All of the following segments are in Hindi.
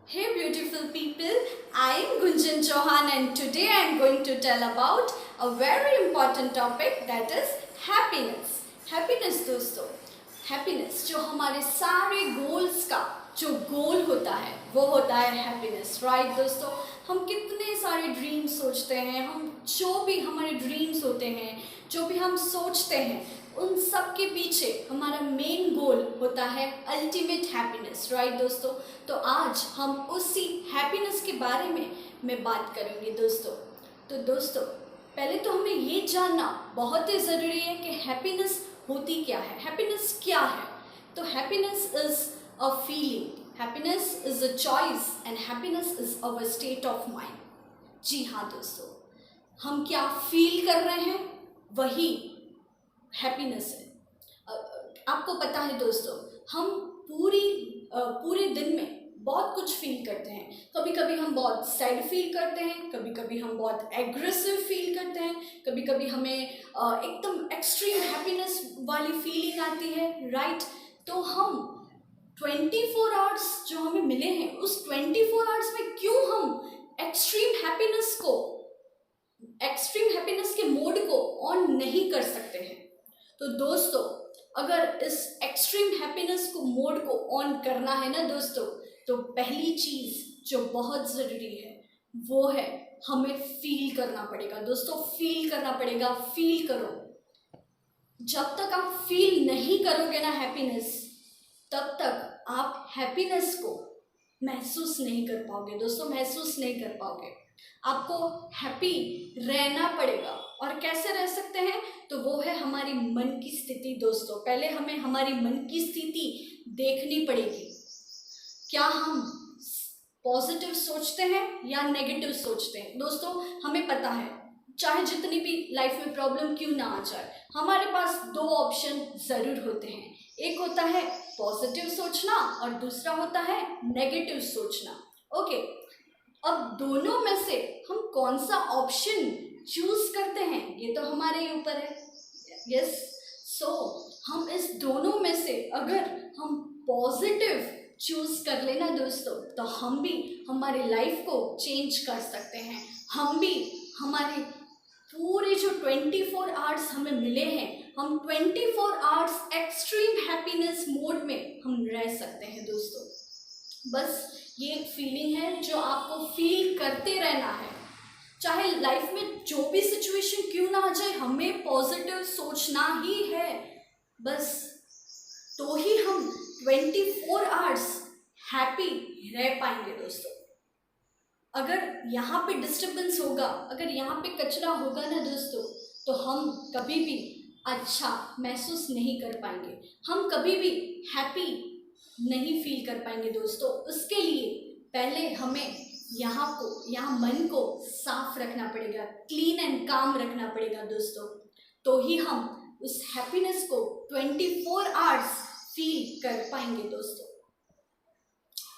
Hey beautiful people, I am Gunjan Chauhan and today I am going to tell about a very important topic that is happiness. Happiness दोस्तों, happiness जो हमारे सारे goals का जो goal होता है वो होता है happiness, right दोस्तों? हम कितने सारे ड्रीम्स सोचते हैं, हम जो भी हमारे ड्रीम्स होते हैं, जो भी हम सोचते हैं उन सब के पीछे हमारा मेन गोल होता है अल्टीमेट हैप्पीनेस, राइट दोस्तों? तो आज हम उसी हैप्पीनेस के बारे में मैं बात करूँगी दोस्तों। तो दोस्तों पहले तो हमें ये जानना बहुत ही ज़रूरी है कि हैप्पीनेस होती क्या है, हैप्पीनेस क्या है। तो happiness is a feeling, happiness is a choice and happiness is our state of mind. जी हाँ दोस्तों, हम क्या फील कर रहे हैं वही हैप्पीनेस है। आपको पता है दोस्तों, हम पूरे दिन में बहुत कुछ फील करते हैं। कभी कभी हम बहुत सैड फील करते हैं, कभी कभी हम बहुत एग्रेसिव फील करते हैं, कभी कभी हमें एकदम एक्सट्रीम हैप्पीनेस वाली फीलिंग आती है, राइट? तो हम 24 आवर्स जो हमें मिले हैं उस 24 आवर्स में क्यों हम एक्सट्रीम हैप्पीनेस के मोड को ऑन नहीं कर सकते हैं? तो दोस्तों अगर इस एक्सट्रीम हैप्पीनेस को मोड को ऑन करना है ना दोस्तों, तो पहली चीज़ जो बहुत ज़रूरी है वो है हमें फील करना पड़ेगा। दोस्तों फील करना पड़ेगा, फील करो। जब तक आप फील नहीं करोगे ना हैप्पीनेस, तब तक आप हैप्पीनेस को महसूस नहीं कर पाओगे दोस्तों, महसूस नहीं कर पाओगे। आपको हैप्पी रहना पड़ेगा। और कैसे रह सकते हैं? तो वो है हमारी मन की स्थिति दोस्तों। पहले हमें हमारी मन की स्थिति देखनी पड़ेगी। क्या हम पॉजिटिव सोचते हैं या नेगेटिव सोचते हैं? दोस्तों हमें पता है, चाहे जितनी भी लाइफ में प्रॉब्लम क्यों ना आ जाए, हमारे पास दो ऑप्शन ज़रूर होते हैं। एक होता है पॉजिटिव सोचना और दूसरा होता है नेगेटिव सोचना। ओके, अब दोनों में से हम कौन सा ऑप्शन चूज करते हैं ये तो हमारे ऊपर है। यस, सो हम इस दोनों में से अगर हम पॉजिटिव चूज कर लेना दोस्तों, तो हम भी हमारी लाइफ को चेंज कर सकते हैं। हम भी हमारे पूरे जो 24 आवर्स हमें मिले हैं, हम 24 आवर्स एक्सट्रीम हैप्पीनेस मोड में हम रह सकते हैं दोस्तों। बस ये एक फीलिंग है जो आपको फील करते रहना है। चाहे लाइफ में जो भी सिचुएशन क्यों ना आ जाए, हमें पॉजिटिव सोचना ही है बस। तो ही हम 24 आवर्स हैप्पी रह पाएंगे दोस्तों। अगर यहाँ पे डिस्टर्बेंस होगा, अगर यहाँ पे कचरा होगा ना दोस्तों, तो हम कभी भी अच्छा महसूस नहीं कर पाएंगे, हम कभी भी हैप्पी नहीं फील कर पाएंगे दोस्तों। उसके लिए पहले हमें यहाँ मन को साफ रखना पड़ेगा, क्लीन एंड काम रखना पड़ेगा दोस्तों। तो ही हम उस हैप्पीनेस को 24 आवर्स फील कर पाएंगे दोस्तों।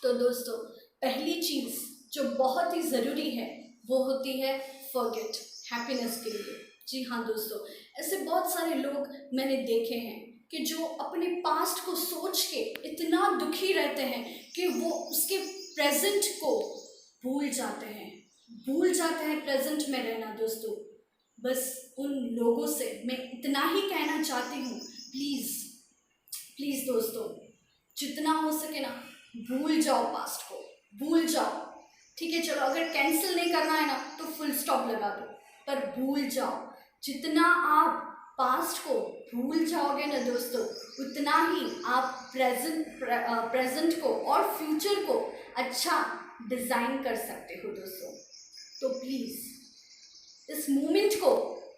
तो दोस्तों पहली चीज़ जो बहुत ही ज़रूरी है वो होती है फॉरगेट, हैप्पीनेस के लिए। जी हाँ दोस्तों, ऐसे बहुत सारे लोग मैंने देखे हैं कि जो अपने पास्ट को सोच के इतना दुखी रहते हैं कि वो उसके प्रेजेंट को भूल जाते हैं प्रेजेंट में रहना दोस्तों। बस उन लोगों से मैं इतना ही कहना चाहती हूँ, प्लीज़ दोस्तों जितना हो सके ना भूल जाओ, पास्ट को भूल जाओ। ठीक है, चलो अगर कैंसिल नहीं करना है ना तो फुल स्टॉप लगा दो, पर भूल जाओ। जितना आप पास्ट को भूल जाओगे ना दोस्तों, उतना ही आप प्रेजेंट को और फ्यूचर को अच्छा डिज़ाइन कर सकते हो दोस्तों। तो प्लीज़ इस मोमेंट को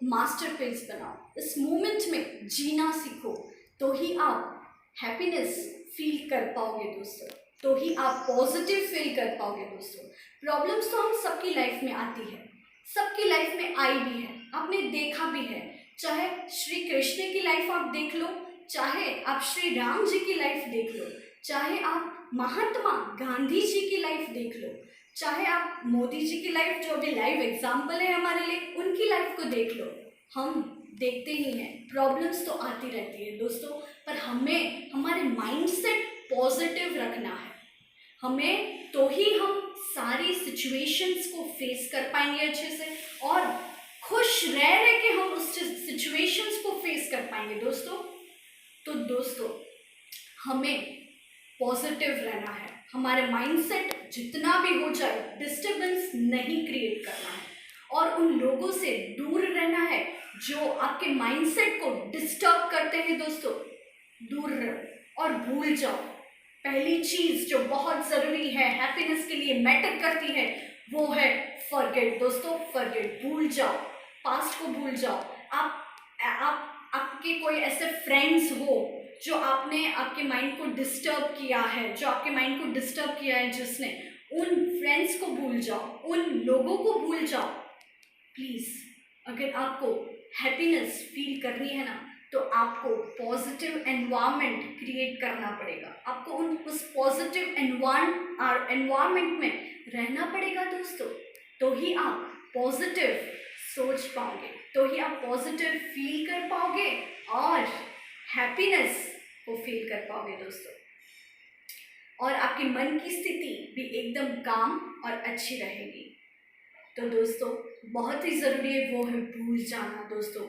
मास्टरपीस बनाओ, इस मोमेंट में जीना सीखो, तो ही आप हैप्पीनेस फील कर पाओगे दोस्तों, तो ही आप पॉजिटिव फील कर पाओगे दोस्तों। प्रॉब्लम्स तो हम सबकी लाइफ में आती है, सबकी लाइफ में आई भी है, आपने देखा भी है। चाहे श्री कृष्ण की लाइफ आप देख लो, चाहे आप श्री राम जी की लाइफ देख लो, चाहे आप महात्मा गांधी जी की लाइफ देख लो, चाहे आप मोदी जी की लाइफ जो अभी लाइव एग्जाम्पल है हमारे लिए, उनकी लाइफ को देख लो। हम देखते ही हैं प्रॉब्लम्स तो आती रहती है दोस्तों, पर हमें हमारे माइंडसेट पॉजिटिव रखना है, हमें तो ही हम सारी सिचुएशंस को फेस कर पाएंगे अच्छे से, और खुश रह रह के हम उस सिचुएशंस को फेस कर पाएंगे दोस्तों। तो दोस्तों, हमें पॉजिटिव रहना है, हमारे माइंडसेट जितना भी हो जाए डिस्टरबेंस नहीं क्रिएट करना है, और उन लोगों से दूर रहना है जो आपके माइंडसेट को डिस्टर्ब करते हैं दोस्तों। दूर रहो और भूल जाओ। पहली चीज जो बहुत जरूरी है, हैप्पीनेस के लिए मैटर करती है, वो है फॉरगेट दोस्तों, फॉरगेट, भूल जाओ, पास्ट को भूल जाओ। आपके कोई ऐसे फ्रेंड्स हो जो आपके माइंड को डिस्टर्ब किया है, जिसने, उन फ्रेंड्स को भूल जाओ, उन लोगों को भूल जाओ प्लीज। अगर आपको हैप्पीनेस फील करनी है ना, तो आपको पॉजिटिव एनवायरनमेंट क्रिएट करना पड़ेगा, आपको उस पॉजिटिव एनवायरनमेंट में रहना पड़ेगा दोस्तों। तो ही आप पॉजिटिव सोच पाओगे, तो ही आप पॉजिटिव फील कर पाओगे और हैप्पीनेस को फील कर पाओगे दोस्तों। और आपके मन की स्थिति भी एकदम काम और अच्छी रहेगी। तो दोस्तों, बहुत ही ज़रूरी है वो है भूल जाना दोस्तों।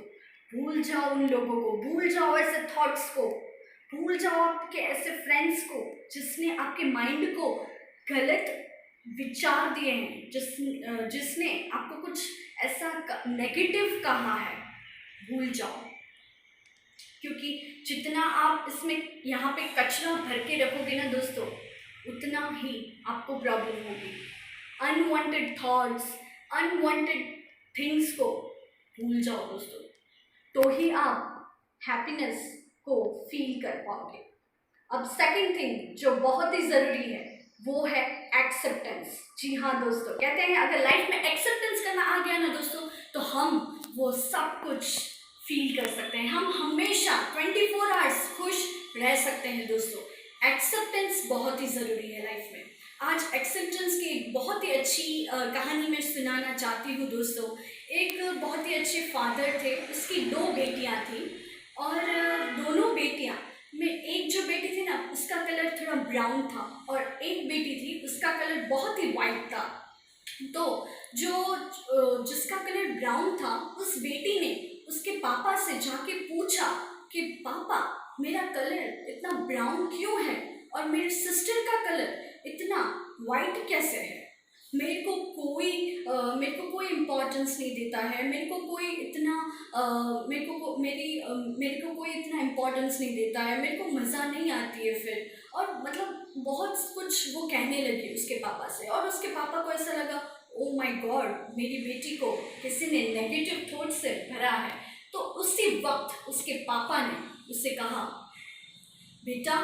भूल जाओ उन लोगों को, भूल जाओ ऐसे थॉट्स को, भूल जाओ आपके ऐसे फ्रेंड्स को जिसने आपके माइंड को गलत विचार दिए हैं, जिसने आपको कुछ ऐसा नेगेटिव कहा है। भूल जाओ, क्योंकि जितना आप इसमें यहाँ पे कचरा भर के रखोगे ना दोस्तों, उतना ही आपको प्रॉब्लम होगी। अनवांटेड थॉट्स, अनवांटेड थिंग्स को भूल जाओ दोस्तों, तो ही आप हैप्पीनेस को फील कर पाओगे। अब सेकंड थिंग जो बहुत ही ज़रूरी है, वो है एक्सेप्टेंस। जी हाँ दोस्तों, कहते हैं अगर लाइफ में एक्सेप्टेंस करना आ गया ना दोस्तों, तो हम वो सब कुछ फील कर सकते हैं, हम हमेशा 24 आवर्स खुश रह सकते हैं दोस्तों। एक्सेप्टेंस बहुत ही ज़रूरी है लाइफ में। आज एक्सेप्टेंस की एक बहुत ही अच्छी कहानी मैं सुनाना चाहती हूँ दोस्तों। एक बहुत ही अच्छे फादर थे, उसकी 2 बेटियाँ थी, और दोनों बेटियाँ में एक जो बेटी थी ना, उसका कलर थोड़ा ब्राउन था, और एक बेटी थी उसका कलर बहुत ही वाइट था। तो जिसका कलर ब्राउन था, उस बेटी ने उसके पापा से जाके पूछा कि पापा, मेरा कलर इतना ब्राउन क्यों है और मेरी सिस्टर का कलर इतना वाइट कैसे है? मेरे को कोई इम्पोर्टेंस नहीं देता है, मेरे को कोई इतना इम्पोर्टेंस नहीं देता है, मेरे को मज़ा नहीं आती है फिर। और मतलब बहुत कुछ वो कहने लगी उसके पापा से, और उसके पापा को ऐसा लगा, ओ माय गॉड, मेरी बेटी को किसी ने नेगेटिव थॉट से भरा है। तो उसी वक्त उसके पापा ने उससे कहा, बेटा,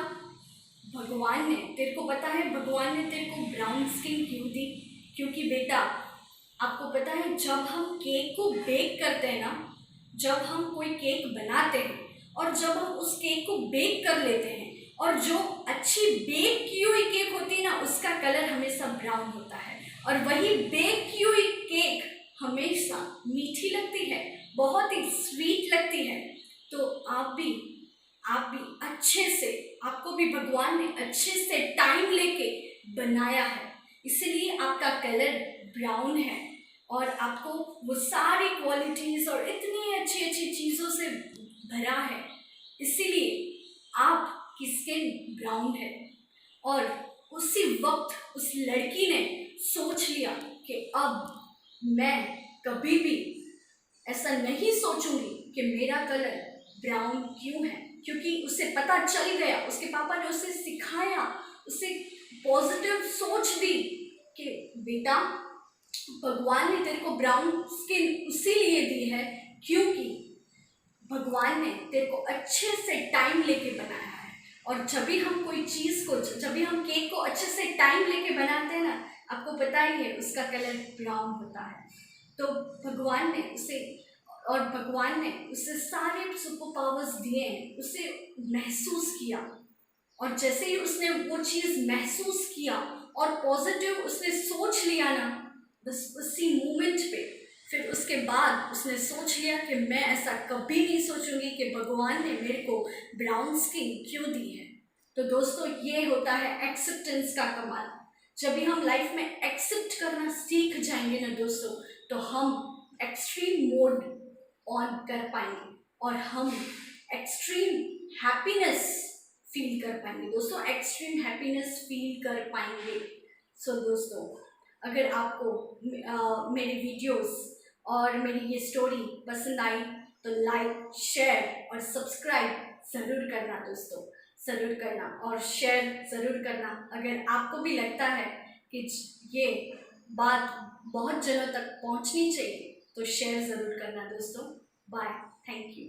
भगवान ने तेरे को पता है भगवान ने तेरे को ब्राउन स्किन क्यों दी? क्योंकि बेटा, आपको पता है जब हम केक को बेक करते हैं ना, जब हम कोई केक बनाते हैं और जब हम उस केक को बेक कर लेते हैं, और जो अच्छी बेक की हुई केक होती है ना, उसका कलर हमेशा ब्राउन होता है, और वही बेक की हुई केक हमेशा मीठी लगती है, बहुत ही स्वीट लगती है। तो आप भी अच्छे से, आपको भी भगवान ने अच्छे से टाइम लेके बनाया है, इसलिए आपका कलर ब्राउन है, और आपको वो सारी क्वालिटीज़ और इतनी अच्छी अच्छी चीज़ों से भरा है, इसीलिए आपकी स्किन ब्राउन है। और उसी वक्त उस लड़की ने सोच लिया कि अब मैं कभी भी ऐसा नहीं सोचूंगी कि मेरा कलर ब्राउन क्यों है, क्योंकि उसे पता चल गया, उसके पापा ने उसे सिखाया, उसे पॉजिटिव सोच दी कि बेटा, भगवान ने तेरे को ब्राउन स्किन इसीलिए दी है क्योंकि भगवान ने तेरे को अच्छे से टाइम लेके बनाया है। और जब भी हम केक को अच्छे से टाइम लेके बनाते हैं ना, आपको पता ही है उसका कलर ब्राउन होता है। तो भगवान ने उसे सारे सुपर पावर्स दिए हैं, उसे महसूस किया, और जैसे ही उसने वो चीज़ महसूस किया और पॉजिटिव उसने सोच लिया ना, बस उसी मोमेंट पे, फिर उसके बाद उसने सोच लिया कि मैं ऐसा कभी नहीं सोचूंगी कि भगवान ने मेरे को ब्राउन स्किन क्यों दी है। तो दोस्तों ये होता है एक्सेप्टेंस का कमाल। जब भी हम लाइफ में एक्सेप्ट करना सीख जाएंगे ना दोस्तों, तो हम एक्सट्रीम मोड ऑन कर पाएंगे और हम एक्सट्रीम हैप्पीनेस फील कर पाएंगे दोस्तों, एक्सट्रीम हैप्पीनेस फील कर पाएंगे। सो दोस्तों, अगर आपको मेरी वीडियोस और मेरी ये स्टोरी पसंद आई तो लाइक, शेयर और सब्सक्राइब ज़रूर करना दोस्तों, ज़रूर करना और शेयर ज़रूर करना। अगर आपको भी लगता है कि ये बात बहुत जनों तक पहुंचनी चाहिए तो शेयर ज़रूर करना दोस्तों। Bye, thank you.